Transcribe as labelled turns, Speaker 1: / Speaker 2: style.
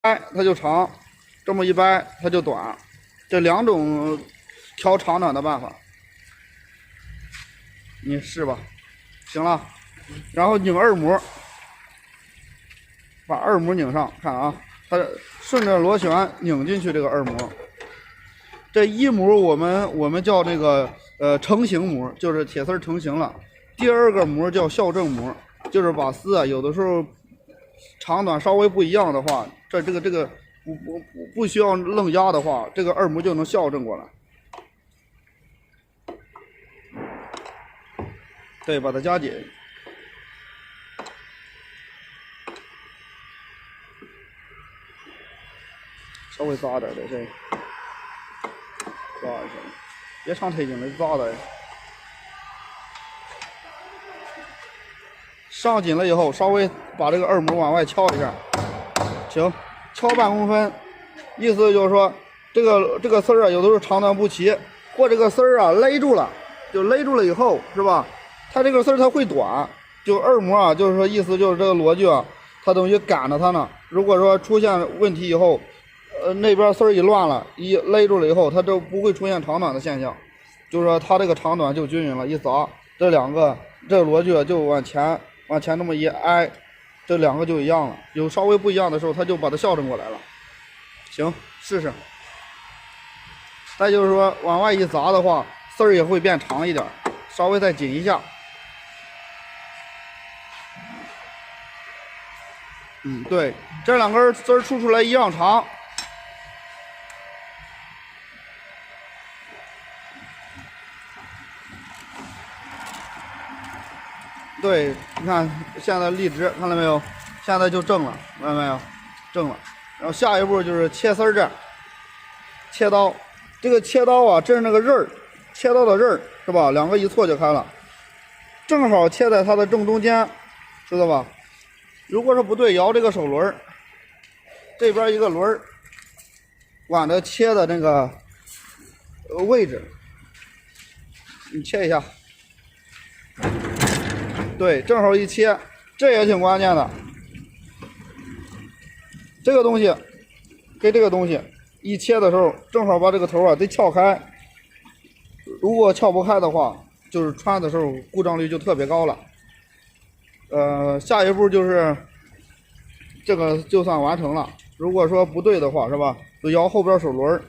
Speaker 1: 掰它就长，这么一掰它就短，这两种调长短的办法，你试吧。行了，然后拧二模，把二模拧上，看啊，它顺着螺旋拧进去这个二模。这一模我们叫这个成型模，就是铁丝成型了。第二个模叫校正模，就是把丝啊有的时候长短稍微不一样的话，这个不需要愣压的话，这个二模就能校正过来。对，把它加紧。稍微扎点的这，扎一下，别长忒紧了，扎的。上紧了以后，稍微把这个二模往外敲一下，行，敲半公分，意思就是说，这个丝儿啊，有的时候长短不齐，或这个丝儿啊勒住了，就勒住了以后，是吧？它这个丝儿它会短，就二模啊，就是说意思就是这个螺距啊，它等于赶着它呢。如果说出现问题以后，那边丝儿一乱了，一勒住了以后，它就不会出现长短的现象，就是说它这个长短就均匀了。一砸，这两个这个螺距就往前这么一挨，这两个就一样了。有稍微不一样的时候，它就把它校正过来了。行，试试。再就是说往外一砸的话，丝儿也会变长一点，稍微再紧一下。对，这两根丝儿出来一样长。对，你看现在立直，看到没有？现在就正了，看到没有？正了。然后下一步就是切丝儿这，切刀。这个切刀啊，这是那个刃儿，切刀的刃儿是吧？两个一错就开了，正好切在它的正中间，知道吧？如果说不对，摇这个手轮儿，这边一个轮儿，往这切的那个位置，你切一下。对，正好一切，这也挺关键的。这个东西跟这个东西一切的时候，正好把这个头啊得撬开。如果撬不开的话，就是穿的时候故障率就特别高了。下一步就是这个就算完成了。如果说不对的话，是吧？就摇后边手轮，